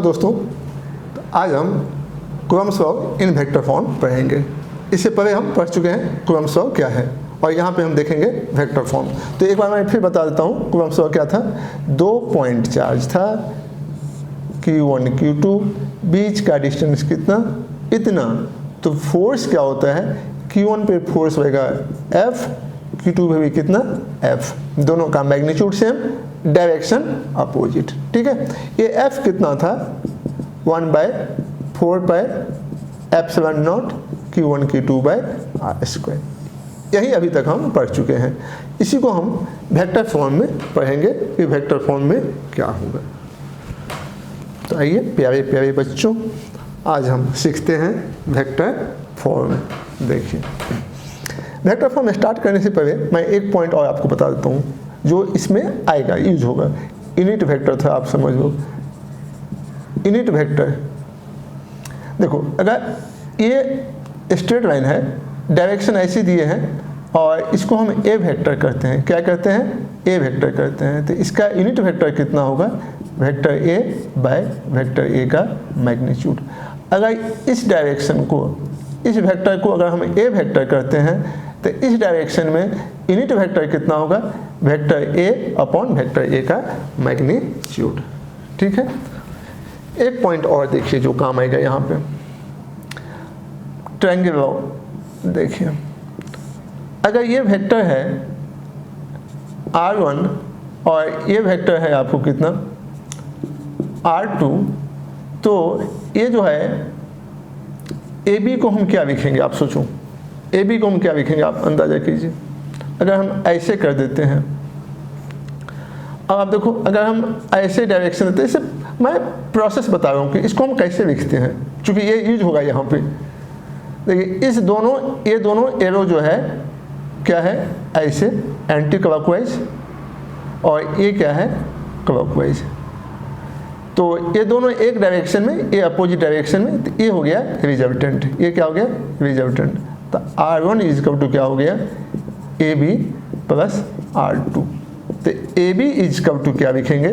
Hello दोस्तों, तो आज हम coulomb law in vector form पढ़ेंगे। इससे पहले हम पढ़ चुके हैं कूलम्ब लॉ क्या है और यहाँ पे हम देखेंगे वेक्टर फॉर्म। तो एक बार मैं फिर बता देता हूँ कूलम्ब लॉ क्या था। 2 पॉइंट चार्ज था Q1 Q2, बीच का डिस्टेंस कितना, इतना। तो फोर्स क्या होता है, Q1 पे फोर्स होगा F, Q2 पे भी कितना F, दोनों का मैग्नीट्यूड सेम, डायरेक्शन अपोजिट। ठीक है, ये F कितना था 1/4πε0 Q1 Q2 r स्क्वायर। यही अभी तक हम पढ़ चुके हैं। इसी को हम वेक्टर फॉर्म में पढ़ेंगे कि वेक्टर फॉर्म में क्या होगा। तो आइए प्यारे प्यारे बच्चों, आज हम सीखते हैं वेक्टर फॉर्म। देखिए, वेक्टर फॉर्म स्टार्ट करने से पहले मैं एक पॉइंट और आपको बता देता हूँ जो इसमें आएगा, यूज होगा। यूनिट वेक्टर था, आप समझ लो। यूनिट वेक्टर देखो, अगर ये स्ट्रेट लाइन है, डायरेक्शन ऐसी दिए हैं और इसको हम ए वेक्टर करते हैं। क्या करते हैं? ए वेक्टर करते हैं। तो इसका यूनिट वेक्टर कितना होगा? Vector A by vector A का मैग्नीट्यूड। अगर इस डायरेक्शन को, इस वेक्टर को अगर हम ए वेक्टर करते हैं तो इस डायरेक्शन में यूनिट वेक्टर कितना होगा? Vector A upon vector A का मैग्नीट्यूड। ठीक है, एक पॉइंट और देखिए जो काम आएगा यहाँ पे, ट्रायंगल लॉ। देखिए, अगर ये वेक्टर है R1 और ये वेक्टर है आपको कितना R2, तो ये जो है AB को हम क्या लिखेंगे? आप सोचो, AB को हम क्या लिखेंगे? आप अंदाजा कीजिए। अगर हम ऐसे कर देते हैं, अब आप देखो, अगर हम ऐसे डायरेक्शन देते हैं, इसे मैं प्रोसेस बता रहा हूँ कि इसको हम कैसे लिखते हैं, क्योंकि ये यूज होगा यहाँ पे। देखिए, ये दोनों एरो जो है क्या है, ऐसे एंटी क्लॉकवाइज, और ये क्या है, क्लॉकवाइज। तो ये दोनों एक डायरेक्शन में, ये अपोजिट डायरेक्शन में, तो ये हो गया रिजल्टेंट। ये क्या हो गया? रिजल्टेंट। तो R1 इज इक्वल टू क्या हो गया? AB plus R2। तो AB इज इक्वल टू क्या लिखेंगे?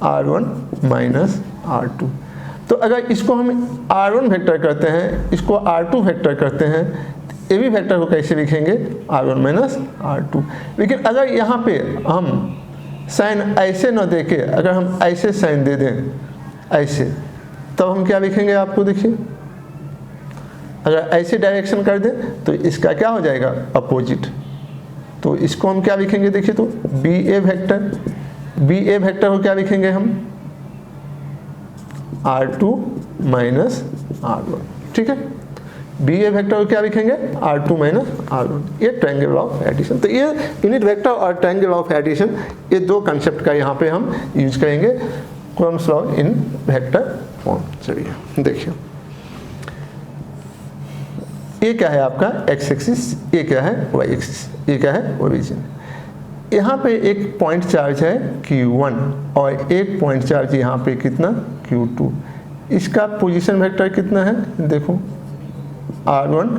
R1 minus R2। तो अगर इसको हम R1 वेक्टर करते हैं, इसको R2 वेक्टर करते हैं, तो AB वेक्टर को कैसे लिखेंगे? R1 minus R2। लेकिन अगर यहाँ पे हम साइन ऐसे न दे के, अगर हम ऐसे साइन दे दें, ऐसे, तब हम क्या लिखेंगे? आपको देखिए, अगर ऐसे डायरेक्शन कर दें तो इसका क्या हो जाएगा? अपोजिट। तो इसको हम क्या लिखेंगे? देखिए, तो BA वेक्टर को क्या लिखेंगे हम? R2 minus R1। ठीक है, BA वेक्टर को क्या लिखेंगे? R2 minus R1। ये ट्रायंगल लॉ ऑफ एडिशन। तो ये यूनिट वेक्टर और ट्रायंगल लॉ ऑफ एडिशन, ये दो कंसेप्ट का यहाँ पे हम यूज करेंगे Coulomb law in vector form. चलिए देखिए, ये क्या है आपका एक्स एक्सिस, ये क्या है वाई एक्सिस, ये क्या है ओरिजिन। यहाँ पे एक पॉइंट चार्ज है Q1 और एक पॉइंट चार्ज यहाँ पे कितना Q2। इसका पोजीशन वेक्टर कितना है? देखो R1,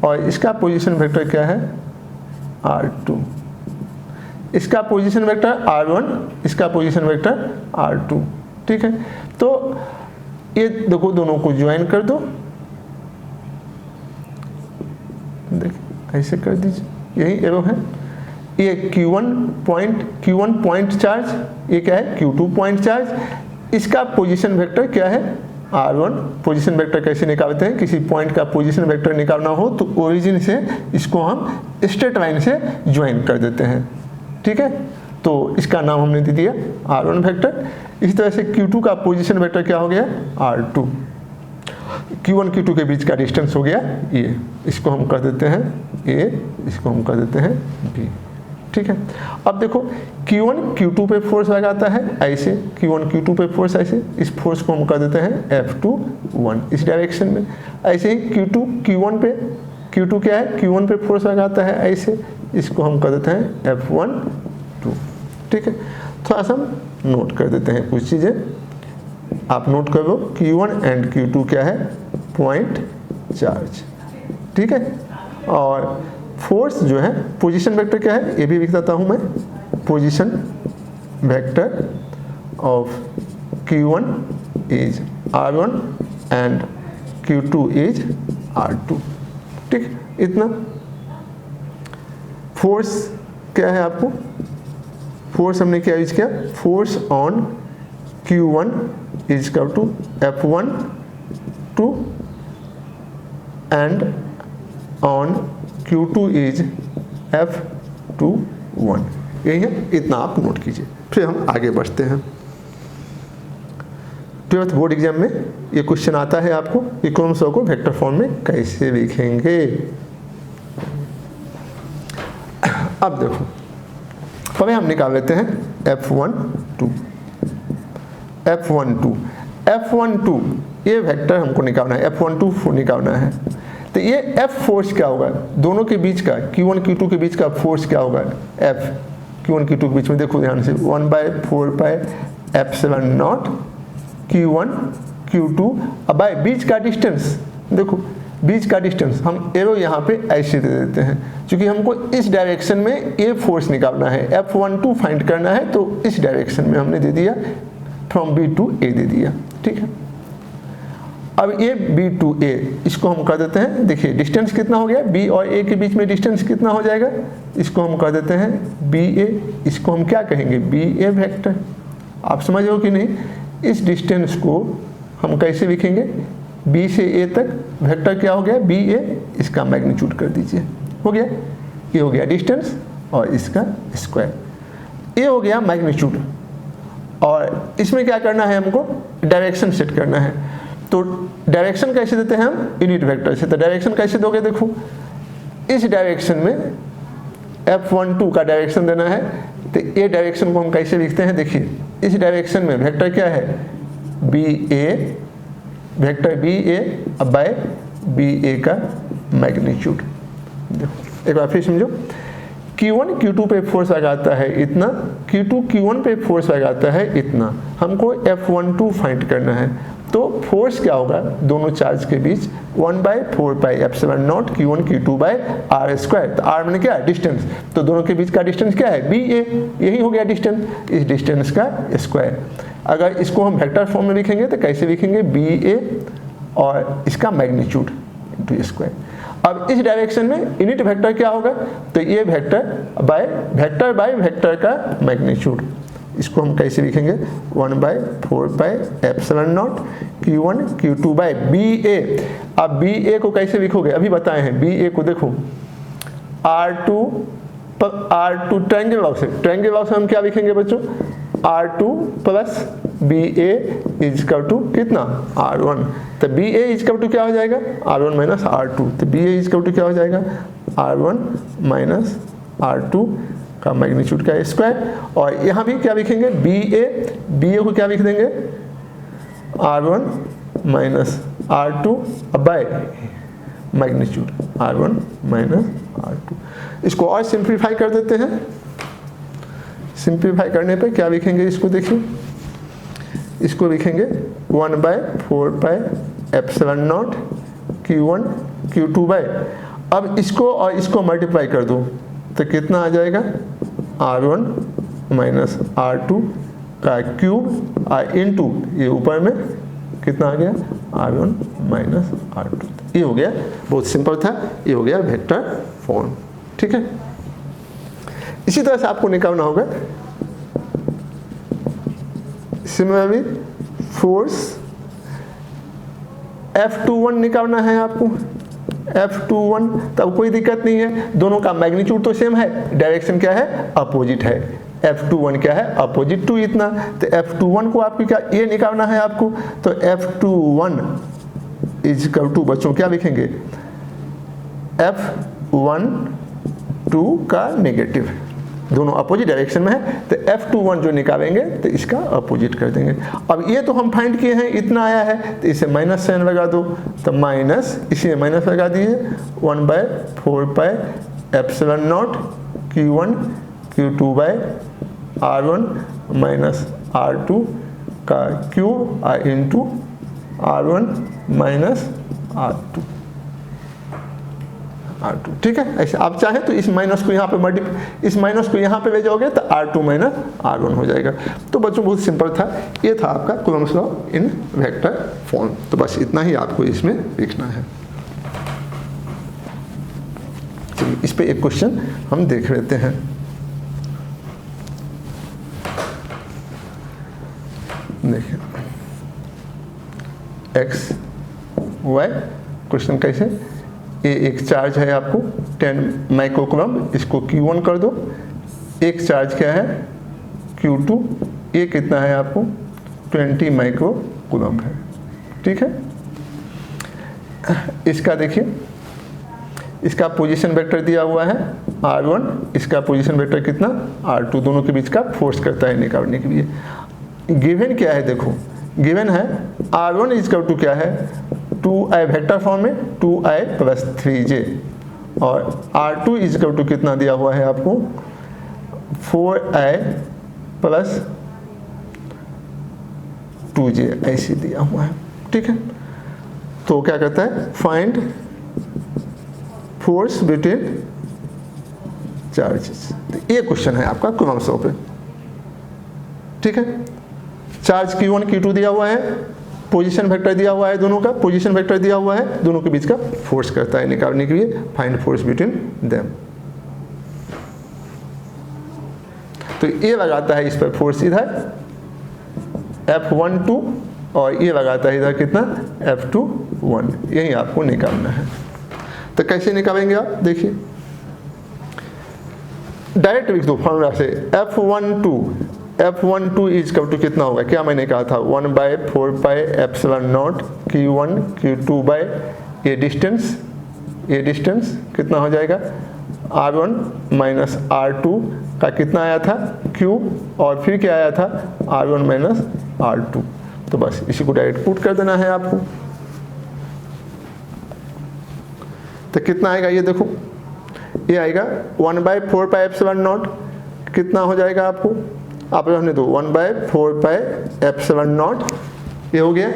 और इसका पोजीशन वेक्टर क्या है? R2। इसका पोजीशन वेक्टर R1, इसका पोजीशन वेक्टर R2। ठीक है, तो ये देखो, दोनों को ज्वाइन कर दो। देखिए, ऐसे कर दीजिए, यही एरो है। ये Q1 पॉइंट चार्ज, ये क्या है? Q2 point charge. इसका पोजीशन वेक्टर क्या है? R1। पोजीशन वेक्टर कैसे निकालते हैं? किसी पॉइंट का पोजीशन वेक्टर निकालना हो तो ओरिजिन से इसको हम स्ट्रेट लाइन से ज्वाइन कर देते हैं। ठीक है, तो इसका नाम हमने दे दिया R1 वेक्टर। इसी तरह से Q2 का पोजीशन वेक्टर क्या हो गया? R2। Q1 Q2 के बीच का डिस्टेंस हो गया ये, इसको हम कर देते हैं A, इसको हम कर देते हैं B। ठीक है, अब देखो, Q1 Q2 पे फोर्स लगाता है ऐसे, Q1 Q2 पे फोर्स ऐसे, इस फोर्स को हम कर देते हैं F2 इस डायरेक्शन में। ऐसे ही Q2 Q1 क्या है? Q1 पे फोर्स लगाता है ऐसे, इसको हम कर देते हैं F1 ठीक है, थोड़ा सा हम नोट कर देते हैं कुछ चीज़ें, आप नोट कर लो। Q1 एंड Q2 क्या है? Point charge. ठीक है, और फोर्स जो है, पोजीशन वेक्टर क्या है? ये भी लिख देता हूँ मैं, position vector of Q1 is R1 and Q2 is R2। ठीक, इतना। फोर्स क्या है आपको, फोर्स हमने क्या यूज किया, force on Q1 is equal to F1 2 and on Q2 is F21। यही है, इतना आप नोट कीजिए। फिर हम आगे बढ़ते हैं। 12th बोर्ड एग्जाम में ये क्वेश्चन आता है आपको कि कॉलम्स को वेक्टर फॉर्म में कैसे लिखेंगे। अब देखो, पहले हम निकाल लेते हैं F12 ये वेक्टर हमको निकालना है, F12 निकालना है। तो ये F फोर्स क्या होगा, दोनों के बीच का Q1 Q2 के बीच का फोर्स क्या होगा, F Q1 Q2 के बीच में देखो ध्यान से 1/4πε0 Q1 Q2। अब बाय बीच का डिस्टेंस, देखो बीच का डिस्टेंस हम एरो यहाँ पे ऐसे दे देते हैं, क्योंकि हमको इस डायरेक्शन में ये फोर्स निकालना है, F12 फाइंड करना है, तो इस डायरेक्शन में हमने दे दिया फ्रॉम B टू A दे दिया। ठीक है, अब ये B टू A इसको हम कर देते हैं, देखिए डिस्टेंस कितना हो गया, B और A के बीच में डिस्टेंस कितना हो जाएगा, इसको हम कर देते हैं BA, इसको हम क्या कहेंगे BA वेक्टर। आप समझ हो कि नहीं, इस डिस्टेंस को हम कैसे लिखेंगे, B से A तक वेक्टर क्या हो गया BA, इसका मैग्नीट्यूड कर दीजिए, हो गया, ये हो गया डिस्टेंस और इसका स्क्वायर, ये हो गया मैग्नीट्यूड। और इसमें क्या करना है, हमको डायरेक्शन सेट करना है। तो डायरेक्शन कैसे देते हैं हम, यूनिट वेक्टर से। तो डायरेक्शन कैसे दोगे, देखो इस डायरेक्शन में F12 का डायरेक्शन देना है, तो ये डायरेक्शन को हम कैसे लिखते हैं, देखिए इस डायरेक्शन में वेक्टर क्या है BA, वेक्टर BA अब बाय BA का मैग्नीट्यूड। देखो एक बार फिर समझो, Q1 Q2 पे फोर्स लगाता है इतना, Q2 Q1 पे फोर्स लगाता है इतना, हमको F12 फाइंड करना है। तो फोर्स क्या होगा दोनों चार्ज के बीच, 1/4πε0 Q1 Q2 by R square. तो R मैंने क्या डिस्टेंस, तो दोनों के बीच का डिस्टेंस क्या है BA, यही हो गया डिस्टेंस, इस डिस्टेंस का स्क्वायर। अगर इसको हम वेक्टर फॉर्म में लिखेंगे तो कैसे लिखेंगे BA और इसका मैग्नीट्यूड इनटू स्क्वायर। अब इस डायरेक्शन में यूनिट वेक्टर क्या होगा, तो ये वेक्टर बाय वेक्टर का मैग्नीट्यूड, इसको हम कैसे लिखेंगे 1/4πε0 Q1 Q2 बाय BA। अब BA को कैसे लिखोगे, अभी बताए हैं, BA को देखो R2 ट्रायंगल लॉ से, हम क्या लिखेंगे बच्चों, R2 plus BA is equal to कितना R1। तो BA इज इक्वल टू क्या हो जाएगा R1 माइनस R2, तो BA इज इक्वल टू क्या हो जाएगा R1 माइनस R2 का मैग्नीट्यूड का स्क्वायर। और यहाँ भी क्या लिखेंगे BA को क्या लिख देंगे R1 minus R2 by magnitude R1 minus R2। इसको और सिंप्लीफाई कर देते हैं, सिंप्लीफाई करने पे क्या लिखेंगे, इसको देखिए, इसको लिखेंगे 1/4πε0 Q1 Q2 बाय, अब इसको और इसको मल्टीप्लाई कर दो तो कितना आ जाएगा R1 माइनस R2 का क्यूब इनटू ये ऊपर में कितना आ गया R1 माइनस R2। ये हो गया, बहुत सिंपल था, ये हो गया वेक्टर फॉर्म। ठीक है, इसी तरह से आपको निकालना होगा सिमिलरली फोर्स F21 निकालना है आपको, F21, तब कोई दिक्कत नहीं है, दोनों का मैग्नीट्यूड तो सेम है, डायरेक्शन क्या है अपोजिट है, F21 क्या है अपोजिट टू इतना। तो F21 को आपको क्या ये निकालना है आपको, तो F21 इज इक्वल टू बच्चों क्या लिखेंगे F12 का नेगेटिव, दोनों अपोजिट डायरेक्शन में है, तो F21 जो निकालेंगे तो इसका अपोजिट कर देंगे। अब ये तो हम फाइंड किए हैं इतना आया है, तो इसे माइनस साइन लगा दो, तो माइनस इसी माइनस लगा दीजिए 1/4πε0 Q1 Q2 bye R1 minus R2 का cube into R1 minus R2। R2, ठीक है। ऐसे आप चाहें तो इस माइनस को यहाँ पे इस माइनस को यहाँ पे ले जाओगे तो R2 माइनस R1 हो जाएगा। तो बच्चों बहुत सिंपल था, ये था आपका Coulomb's law in vector form. तो बस इतना ही आपको इसमें लिखना है। चलिए इस पे एक क्वेश्चन हम देख लेते हैं। देखिए x y, क्वेश्चन कैसे, ये एक चार्ज है आपको 10 माइक्रोकूलम्ब, इसको Q1 कर दो। एक चार्ज क्या है Q2, ये कितना है आपको 20 माइक्रोकूलम्ब है, ठीक है। इसका देखिए, इसका पोजीशन वेक्टर दिया हुआ है R1, इसका पोजीशन वेक्टर कितना R2, दोनों के बीच का फोर्स करता है निकालने के लिए। गिवन क्या है, देखो गिवन है R1 इजकल टू क्या है 2i, वेक्टर फॉर्म में 2i + 3j, और R2 इजकल टू कितना दिया हुआ है आपको 4i + 2j, ऐसे दिया हुआ है, ठीक है। तो क्या कहता है, फाइंड फोर्स बिटवीन चार्जेस। ये क्वेश्चन है आपका कूलम्ब्स लॉ पे, ठीक है। चार्ज Q1 Q2 दिया हुआ है, पोजीशन वेक्टर दिया हुआ है, दोनों का पोजीशन वेक्टर दिया हुआ है, दोनों के बीच का फोर्स करता है निकालने के लिए, फाइंड फोर्स बिटवीन देम। तो ये लगाता है इस पर फोर्स इधर F12, और ये लगाता है इधर कितना F21, यही आपको निकालना है। तो कैसे निकालेंगे आप, देखिए डायरेक्ट लिख दो फॉर्मूला से, F12 इजकल टू कितना होगा, क्या मैंने कहा था 1/4πε0 Q1 Q2 बाय ये डिस्टेंस कितना हो जाएगा R1 माइनस R2 का कितना आया था Q, और फिर क्या आया था R1 माइनस R2। तो बस इसी को डायरेक्ट पुट कर देना है आपको। तो कितना आएगा, ये देखो ये आएगा 1/4πε0, कितना हो जाएगा आपको, आप रहने दो 1/4πε0, ये हो गया।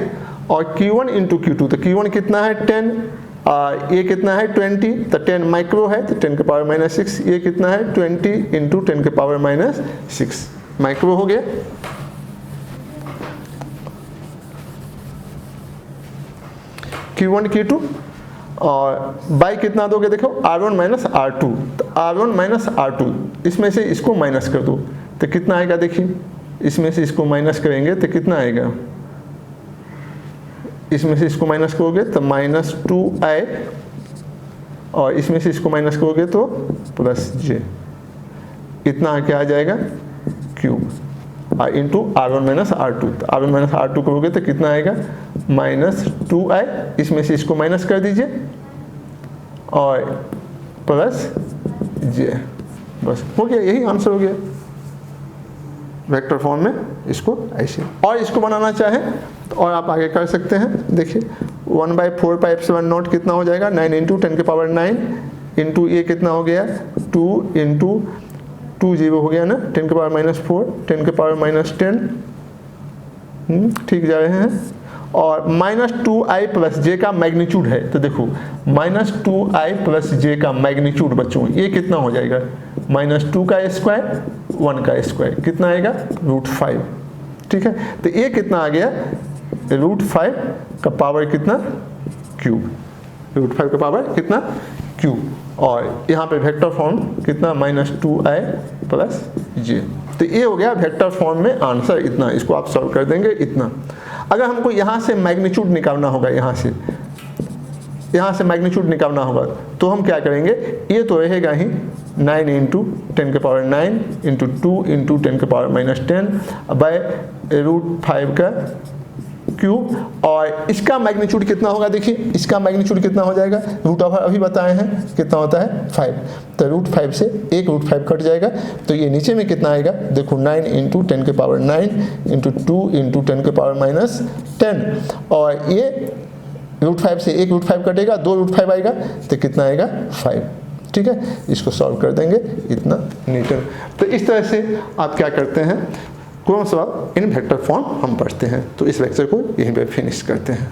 और Q1 इंटू Q2, तो Q1 कितना है 10, ये कितना है 20, तो 10 माइक्रो है तो 10 के पावर -6, ये कितना है 20 इंटू 10 के पावर -6 माइक्रो हो गया। Q1 Q2 और बाई कितना दोगे, देखो R1 माइनस R2, तो R1 माइनस R2, इसमें से इसको माइनस कर दो तो कितना आएगा, देखिए इसमें से इसको माइनस करेंगे तो कितना आएगा, इसमें से इसको माइनस करोगे तो -2i, और इसमें से इसको माइनस करोगे तो +j, इतना क्या आ जाएगा cube, into R1 minus R2, तो R1 माइनस R2 करोगे तो कितना आएगा -2i, इसमें से इसको माइनस कर दीजिए और +j, बस हो गया, यही आंसर हो गया वेक्टर फॉर्म में। इसको ऐसे, और इसको बनाना चाहें तो और आप आगे कर सकते हैं। देखिए 1/4πε0 कितना हो जाएगा 9 इंटू 10 के पावर 9 इंटू ये कितना हो गया 2 इंटू 2 0 हो गया ना, 10 के पावर -4, 10 के पावर -10, ठीक जा रहे हैं। और -2i + j का मैग्नीट्यूड है, तो देखो -2i + j का मैग्नीट्यूड बच्चों ये कितना हो जाएगा, -2 का स्क्वायर 1 का स्क्वायर, कितना आएगा √5, ठीक है। तो ये कितना आ गया √5 का पावर कितना क्यूब, √5 का पावर कितना क्यूब, और यहाँ पे वेक्टर फॉर्म कितना -2i + j। तो ये हो गया वेक्टर फॉर्म में आंसर, इतना, इसको आप सॉल्व कर देंगे इतना। अगर हमको यहाँ से मैग्नीट्यूड निकालना होगा, यहाँ से मैग्नीट्यूड निकालना होगा तो हम क्या करेंगे, ये तो रहेगा ही 9 इंटू 10 के पावर 9 इंटू 2 इंटू 10 के पावर -10 बाय √5 का क्यूब, और इसका मैग्नीट्यूड कितना होगा, देखिए इसका मैग्नीट्यूड कितना हो जाएगा, √5 अभी बताए हैं कितना होता है 5, तो √5 से एक √5 कट जाएगा, तो ये नीचे में कितना आएगा, देखो 9 इंटू 10 के पावर 9 इंटू 2 इंटू 10 के पावर -10, और ये √5 से एक √5 कटेगा, 2 √5 आएगा तो कितना आएगा 5, ठीक है। इसको सॉल्व कर देंगे इतना न्यूटन। तो इस तरह से आप क्या करते हैं, Coulomb's law in vector form हम पढ़ते हैं। तो इस लेक्चर को यहीं पे फिनिश करते हैं।